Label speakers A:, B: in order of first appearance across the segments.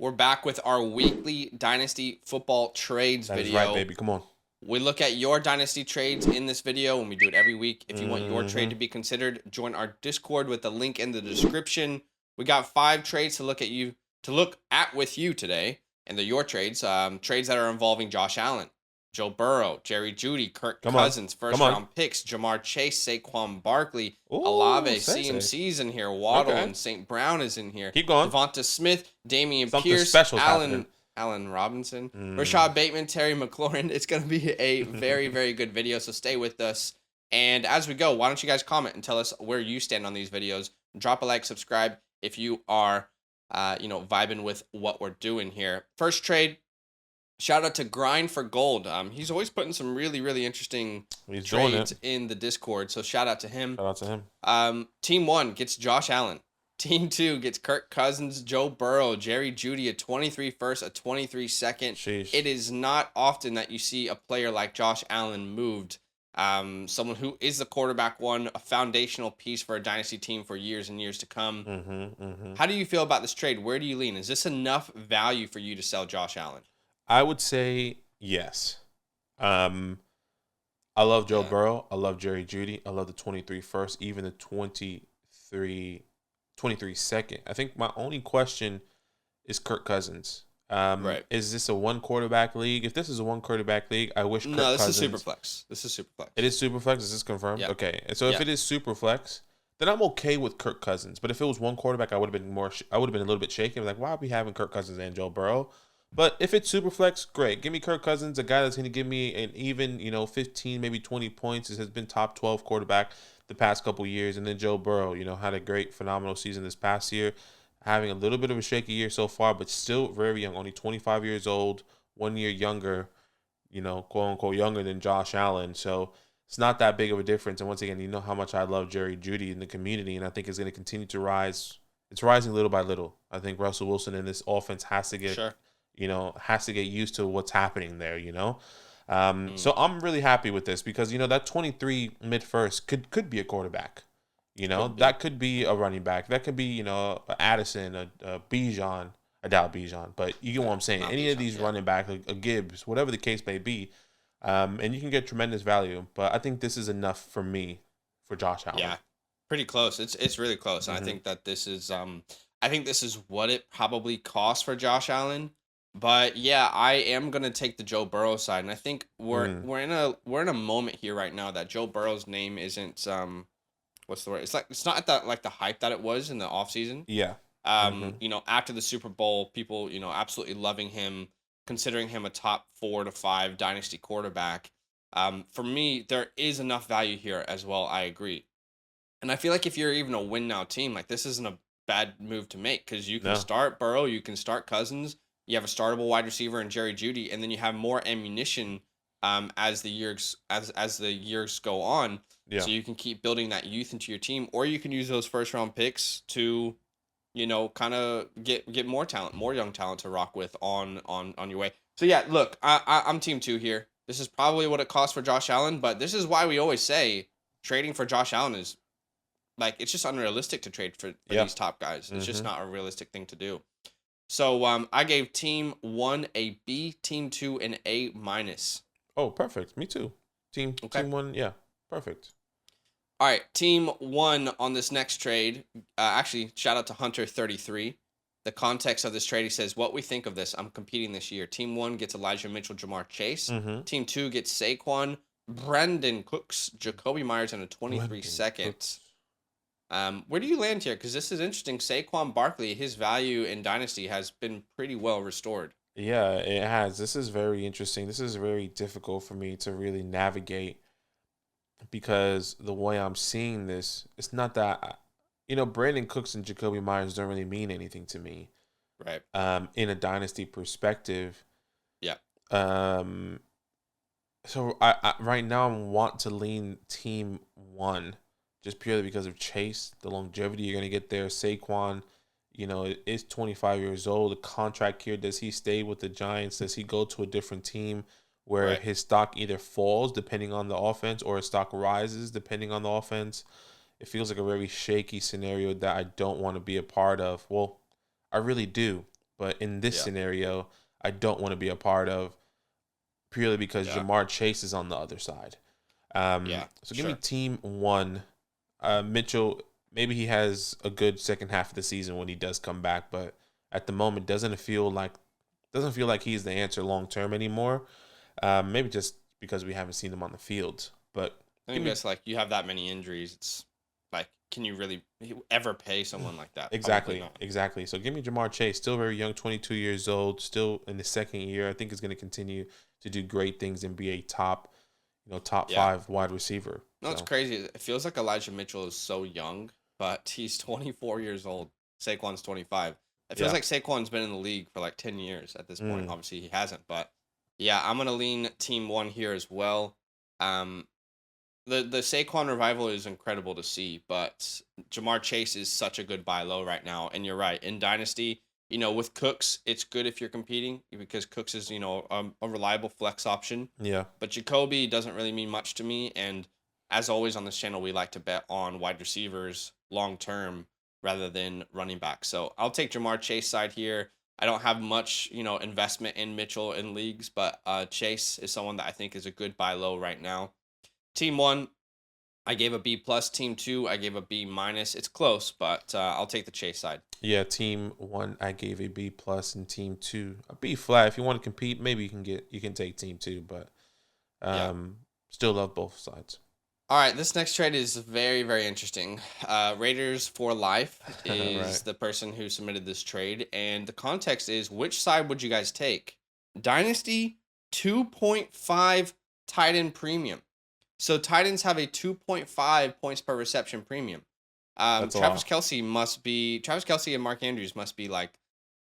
A: We're back with our weekly Dynasty football trades
B: That is
A: video.
B: right, baby. Come on.
A: We look at your Dynasty trades in this video, and we do it every week. If you want your trade to
B: Mm-hmm.
A: be considered, join our Discord with the link in the description. We got 5 trades to look at with you today, and they're your trades. Trades that are involving Josh Allen, Joe Burrow, Jerry Jeudy, Kirk
B: Come on.
A: Cousins,
B: Come
A: first
B: on.
A: round picks, Jamar Chase, Saquon Barkley,
B: Ooh,
A: Olave,
B: sensei.
A: CMC's in here, Waddle
B: Okay.
A: and St. Brown is in here.
B: Keep going.
A: Devonta Smith, Damian
B: Something
A: Pierce,
B: special's happening.
A: Allen Robinson,
B: Mm.
A: Rashad Bateman, Terry McLaurin. It's going to be a very, very good video, so stay with us. And as we go, why don't you guys comment and tell us where you stand on these videos. Drop a like, subscribe if you are, vibing with what we're doing here. First trade, shout out to Grind for Gold. He's always putting some really, really interesting trades in the Discord, so shout out to him.
B: Shout out to him.
A: Team 1 gets Josh Allen. Team 2 gets Kirk Cousins, Joe Burrow, Jerry Jeudy, a 23 first, a 23 second.
B: Sheesh.
A: It is not often that you see a player like Josh Allen moved. Someone who is the quarterback one, a foundational piece for a dynasty team for years and years to come. How do you feel about this trade? Where do you lean? Is this enough value for you to sell Josh Allen?
B: I would say yes. I love Joe Burrow. I love Jerry Jeudy. I love the 23 first, even the 23 second. I think my only question is Kirk Cousins.
A: Right.
B: Is this a one quarterback league? If this is a one quarterback league, I wish Kirk Cousins.
A: Is Superflex. This is Superflex.
B: It is Superflex. Is this confirmed?
A: Yep.
B: Okay. And so if it is Superflex, then I'm okay with Kirk Cousins. But if it was one quarterback, I would have been a little bit shaken. Like, why are we having Kirk Cousins and Joe Burrow? But if it's Superflex, great. Give me Kirk Cousins, a guy that's going to give me an even, 15, maybe 20 points. Has been top 12 quarterback the past couple years. And then Joe Burrow, had a great, phenomenal season this past year. Having a little bit of a shaky year so far, but still very young, only 25 years old, 1 year younger, quote unquote younger than Josh Allen. So it's not that big of a difference. And once again, you know how much I love Jerry Jeudy in the community, and I think it's going to continue to rise. It's rising little by little. I think Russell Wilson in this offense has to get, has to get used to what's happening there, So I'm really happy with this because, that 23 mid-first could be a quarterback. That could be a running back. That could be, a Addison, a Bijan. I doubt Bijan, but you get what I'm saying. Any of these running back, a Gibbs, whatever the case may be, and you can get tremendous value. But I think this is enough for me for Josh Allen.
A: Yeah, pretty close. It's really close, and I think that this is what it probably costs for Josh Allen. But yeah, I am gonna take the Joe Burrow side, and I think we're in a moment here right now that Joe Burrow's name isn't what's the word? It's not at the hype that it was in the offseason.
B: Yeah.
A: After the Super Bowl, people, absolutely loving him, considering him a top 4 to 5 dynasty quarterback. For me, there is enough value here as well. I agree. And I feel like if you're even a win now team, like this isn't a bad move to make because you can start Burrow, you can start Cousins, you have a startable wide receiver in Jerry Jeudy, and then you have more ammunition as the years go on.
B: Yeah.
A: So you can keep building that youth into your team, or you can use those first round picks to, kind of get more talent, more young talent to rock with on your way. So yeah, look, I'm team 2 here. This is probably what it costs for Josh Allen, but this is why we always say trading for Josh Allen is it's just unrealistic to trade for these top guys. It's just not a realistic thing to do. So I gave team 1 a B, team 2 an A-.
B: Oh, perfect. Me too. Team 1, yeah, perfect.
A: All right, team 1 on this next trade. Actually, shout out to Hunter33. The context of this trade, he says, what we think of this, I'm competing this year. Team 1 gets Elijah Mitchell, Jamar Chase. Team 2 gets Saquon, Brandon Cooks, Jacoby Myers, and a 23 second. Where do you land here? Because this is interesting. Saquon Barkley, his value in Dynasty has been pretty well restored.
B: Yeah, it has. This is very interesting. This is very difficult for me to really navigate because the way I'm seeing this, it's not that, Brandon Cooks and Jacoby Myers don't really mean anything to me.
A: Right.
B: In a Dynasty perspective.
A: Yeah.
B: So I right now I want to lean team 1 just purely because of Chase, the longevity you're going to get there. Saquon, is 25 years old. The contract here, does he stay with the Giants? Does he go to a different team where his stock either falls depending on the offense or his stock rises depending on the offense? It feels like a very shaky scenario that I don't want to be a part of. Well, I really do. but in this
A: Yeah.
B: scenario, I don't want to be a part of purely because
A: Yeah.
B: Jamar Chase is on the other side.
A: Yeah.
B: So give me team one. Mitchell, maybe he has a good second half of the season when he does come back, but at the moment doesn't feel like he's the answer long term anymore. Maybe just because we haven't seen him on the field. But
A: I think that's like you have that many injuries. It's like, can you really ever pay someone like that? Probably not.
B: Exactly. So give me Jamar Chase, still very young, 22 years old, still in the second year. I think he's going to continue to do great things and be a top
A: Yeah.
B: 5 wide receiver.
A: No, it's crazy. It feels like Elijah Mitchell is so young, but he's 24 years old. Saquon's 25. It feels
B: Yeah.
A: like Saquon's been in the league for like 10 years at this point. Obviously, he hasn't, but yeah, I'm gonna lean team one here as well. Um, the Saquon revival is incredible to see, but Jamar Chase is such a good buy low right now. And you're right, in Dynasty, with Cooks, it's good if you're competing because Cooks is a reliable flex option.
B: Yeah.
A: But Jacoby doesn't really mean much to me. And as always on this channel, we like to bet on wide receivers long term rather than running back. So I'll take Jamar Chase side here. I don't have much, investment in Mitchell in leagues, but Chase is someone that I think is a good buy low right now. Team one, I gave a B plus. Team two, I gave a B minus. It's close, but I'll take the Chase side.
B: Yeah, team one, I gave a B plus, and team two, a B flat. If you want to compete, maybe you can take team two, but still love both sides.
A: All right, this next trade is very, very interesting. Raiders for Life is
B: Right.
A: the person who submitted this trade, and the context is, which side would you guys take? Dynasty 2.5 tight end premium. So tight ends have a 2.5 points per reception premium.
B: That's a
A: Travis
B: lot.
A: Kelce and Mark Andrews must be like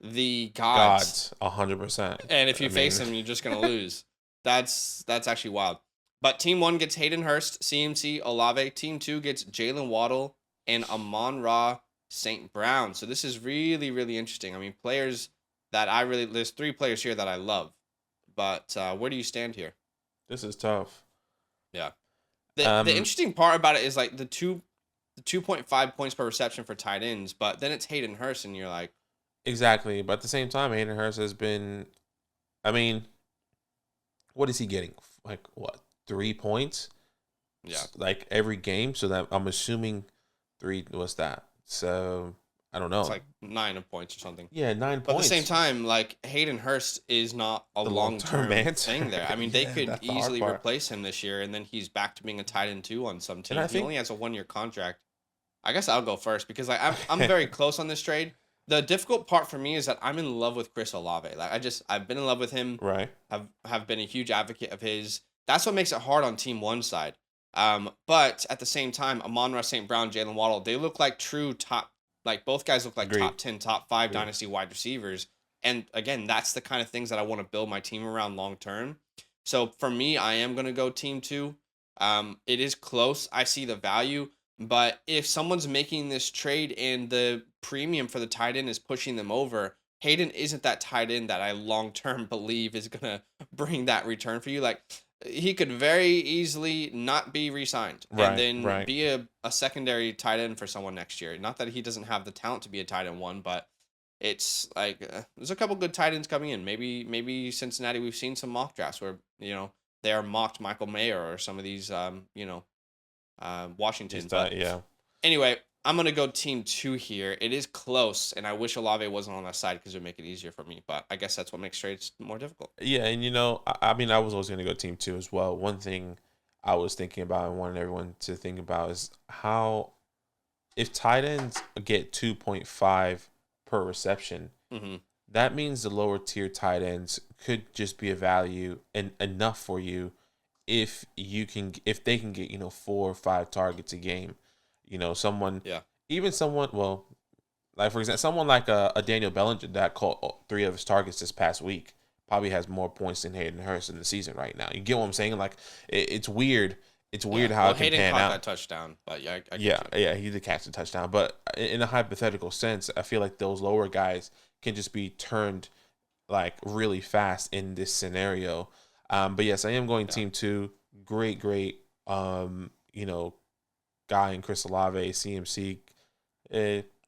A: the gods.
B: 100%.
A: And if you face them, you're just gonna lose. That's actually wild. But team one gets Hayden Hurst, CMC, Olave. Team two gets Jalen Waddle and Amon-Ra St. Brown. So this is really, really interesting. I mean, players that there's 3 players here that I love. But where do you stand here?
B: This is tough.
A: Yeah. The interesting part about it is like the 2.5 points per reception for tight ends, but then it's Hayden Hurst, and you're like,
B: Exactly. But at the same time, Hayden Hurst has been, I mean, what is he getting? Like, what, 3 points?
A: yeah.
B: Like every game. So that I'm assuming 3, what's that? So I don't know.
A: It's like 9 points or something.
B: Yeah, 9
A: But at
B: points.
A: the same time, like Hayden Hurst is not a
B: The
A: long-term
B: long-term answer.
A: thing there. I mean, they
B: Yeah,
A: could
B: that's the hard
A: easily
B: part.
A: replace him this year, and then he's back to being a tight end 2 on some team.
B: I
A: He
B: think-
A: only has a 1-year contract. I guess I'll go first because like I'm very close on this trade. The difficult part for me is that I'm in love with Chris Olave. Like I've been in love with him.
B: Right.
A: Have been a huge advocate of his. That's what makes it hard on team one side. But at the same time, Amon-Ra St. Brown, Jalen Waddle, they look like true top. Like both guys look like
B: Agreed.
A: top 10, top 5
B: Agreed.
A: dynasty wide receivers. And again, that's the kind of things that I want to build my team around long term. So for me, I am gonna go team two. It is close. I see the value. But if someone's making this trade and the premium for the tight end is pushing them over, Hayden isn't that tight end that I long term believe is gonna bring that return for you. Like he could very easily not be re-signed and then be a secondary tight end for someone next year. Not that he doesn't have the talent to be a tight end one, but it's like there's a couple good tight ends coming in. Maybe Cincinnati. We've seen some mock drafts where they are mocked Michael Mayer or some of these Washington. But
B: Yeah.
A: anyway, I'm gonna go team two here. It is close, and I wish Olave wasn't on that side because it would make it easier for me. But I guess that's what makes trades more difficult.
B: Yeah, and I mean, I was always going to go team two as well. One thing I was thinking about and wanted everyone to think about is how, if tight ends get 2.5 per reception,
A: Mm-hmm.
B: that means the lower tier tight ends could just be a value and enough for you if they can get 4 or 5 targets a game. Well, like for example, someone like a Daniel Bellinger that caught 3 of his targets this past week probably has more points than Hayden Hurst in the season right now. You get what I'm saying? Like it's weird. It's weird how it can
A: Hayden
B: pan
A: caught
B: out.
A: that touchdown, but I get
B: Yeah, he did catch the touchdown. But in a hypothetical sense, I feel like those lower guys can just be turned like really fast in this scenario. But yes, I am going team two. Great, guy in Chris Olave, CMC.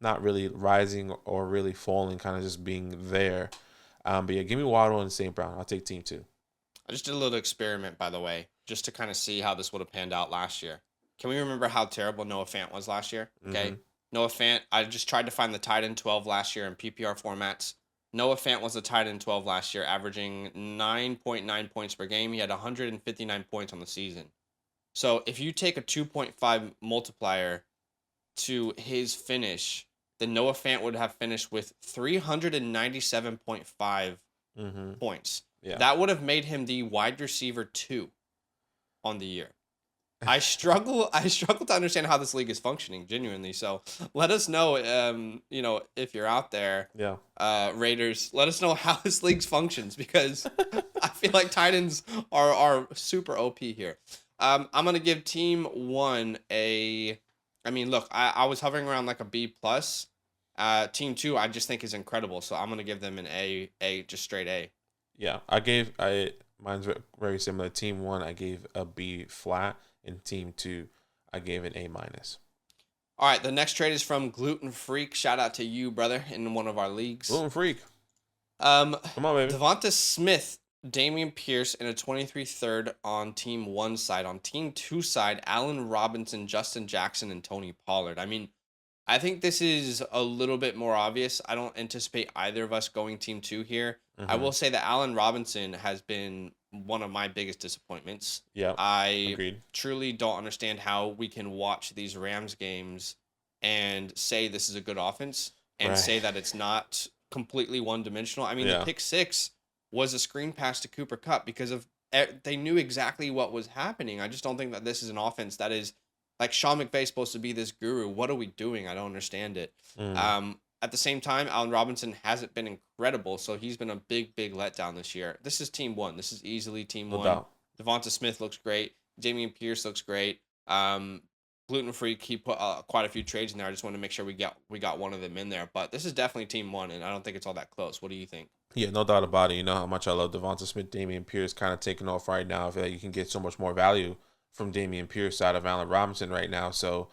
B: not really rising or really falling, kind of just being there. But yeah, give me Waddle and St. Brown. I'll take team 2.
A: I just did a little experiment, by the way, just to kind of see how this would have panned out last year. Can we remember how terrible Noah Fant was last year? Okay.
B: Mm-hmm.
A: Noah Fant, I just tried to find the tight end 12 last year in PPR formats. Noah Fant was the tight end 12 last year, averaging 9.9 points per game. He had 159 points on the season. So if you take a 2.5 multiplier to his finish, then Noah Fant would have finished with 397.5 points.
B: Yeah.
A: That would have made him the wide receiver 2 on the year. I struggle to understand how this league is functioning, genuinely. So let us know, if you're out there, Raiders, let us know how this league functions, because I feel like tight ends are super OP here. I'm going to give team 1 I was hovering around like a B+. Team 2, I just think is incredible. So I'm going to give them an A, just straight A.
B: Yeah, mine's very similar. Team 1, I gave a B flat. In team 2, I gave it A-.
A: All right, the next trade is from Gluten Freak. Shout out to you, brother, in one of our leagues.
B: Gluten Freak. Come on, baby.
A: Devonta Smith, Damian Pierce, and a 23 third on team 1 side. On team 2 side, Allen Robinson, Justin Jackson, and Tony Pollard. I mean, I think this is a little bit more obvious. I don't anticipate either of us going team 2 here. Mm-hmm. I will say that Allen Robinson has been one of my biggest disappointments.
B: Yeah,
A: I truly don't understand how we can watch these Rams games and say this is a good offense and say that it's not completely one-dimensional. I mean, the pick 6 was a screen pass to Cooper Kupp because they knew exactly what was happening. I just don't think that this is an offense that is like Sean McVay's supposed to be this guru. What are we doing? I don't understand it. At the same time, Allen Robinson hasn't been incredible, so he's been a big letdown this year. This is team 1. This is easily team 1. Devonta Smith looks great. Damian Pierce looks great. Gluten Freak, he put quite a few trades in there. I just want to make sure we got one of them in there. But this is definitely team 1, and I don't think it's all that close. What do you think?
B: Yeah, no doubt about it. You know how much I love Devonta Smith. Damian Pierce kind of taking off right now. I feel like you can get so much more value from Damian Pierce out of Allen Robinson right now. So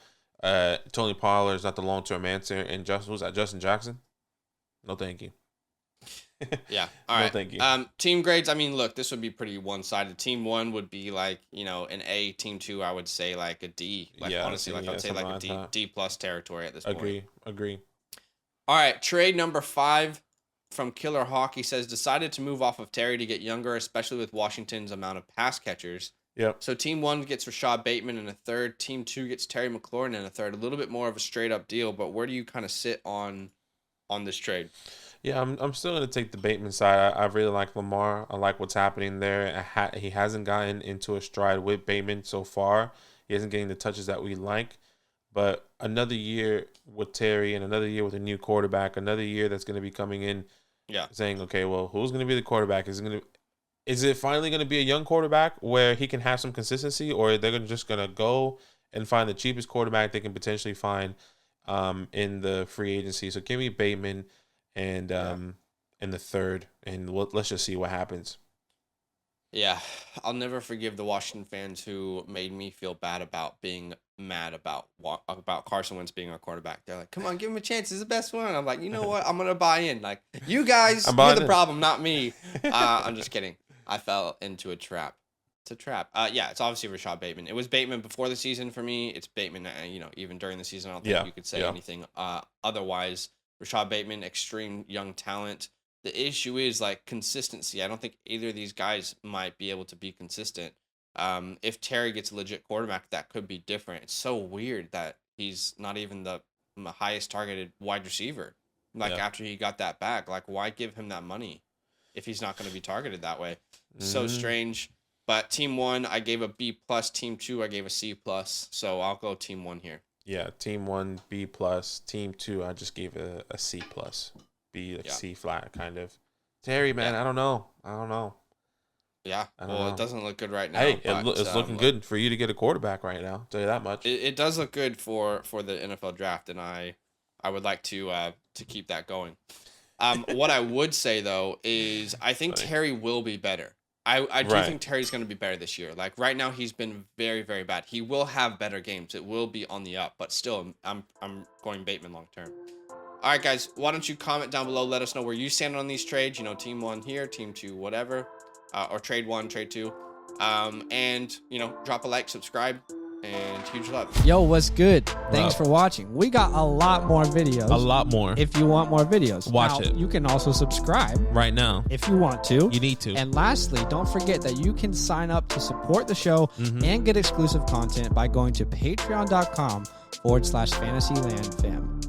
B: Tony Pollard is not the long-term answer. And Justin Jackson? No, thank you.
A: Yeah. All right.
B: No, thank you.
A: Team grades. I mean, look, this would be pretty one-sided. Team 1 would be like, an A. Team 2, I would say like a D. Honestly, I would say like a D plus territory at this point.
B: Agree.
A: All right. Trade number 5 from Killer Hawk. He says, decided to move off of Terry to get younger, especially with Washington's amount of pass catchers.
B: Yep.
A: So team 1 gets Rashad Bateman in a third. Team 2 gets Terry McLaurin in a third. A little bit more of a straight up deal, but where do you kind of sit on this trade?
B: Yeah, I'm still going to take the Bateman side. I really like Lamar. I like what's happening there. He hasn't gotten into a stride with Bateman so far. He isn't getting the touches that we like. But another year with Terry and another year with a new quarterback, another year that's going to be coming in saying, okay, well, who's going to be the quarterback? Is it finally going to be a young quarterback where he can have some consistency, or they're just going to go and find the cheapest quarterback they can potentially find in the free agency? So give me Bateman and in the third, and let's just see what happens.
A: Yeah, I'll never forgive the Washington fans who made me feel bad about being mad about Carson Wentz being our quarterback. They're like, come on, give him a chance. He's the best one. I'm like, you know what? I'm going to buy in. Like, you guys, you're the problem, not me. I'm just kidding. I fell into a trap. It's a trap. It's obviously Rashad Bateman. It was Bateman before the season for me. It's Bateman, even during the season. I don't think you could say anything otherwise. Rashad Bateman, extreme young talent. The issue is like consistency. I don't think either of these guys might be able to be consistent. If Terry gets a legit quarterback, that could be different. It's so weird that he's not even the highest targeted wide receiver. After he got that back, like why give him that money if he's not going to be targeted that way? So strange. But team 1, I gave a B plus. Team 2, I gave a C plus. So I'll go team 1 here.
B: Yeah, team 1 B plus. Team 2, I just gave a C plus. B C flat kind of. Terry, man, I don't know.
A: Yeah, it doesn't look good right now.
B: Hey, it's looking good for you to get a quarterback right now. I'll tell you that much.
A: It does look good for the NFL draft, and I would like to keep that going. What I would say though is I think Terry will be better. I do think Terry's going to be better this year. Like right now, he's been very, very bad. He will have better games. It will be on the up, but still, I'm going Bateman long term. All right, guys, why don't you comment down below? Let us know where you stand on these trades. You know, team 1 here, team 2, whatever, or trade 1, trade 2. And, you know, drop a like, subscribe, and huge love.
C: Yo, what's good? Thanks for watching. We got a lot more videos.
B: A lot more.
C: If you want more videos,
B: watch it.
C: You can also subscribe
B: right now
C: if you want to.
B: You need to.
C: And lastly, don't forget that you can sign up to support the show and get exclusive content by going to patreon.com/FantasyLand fam.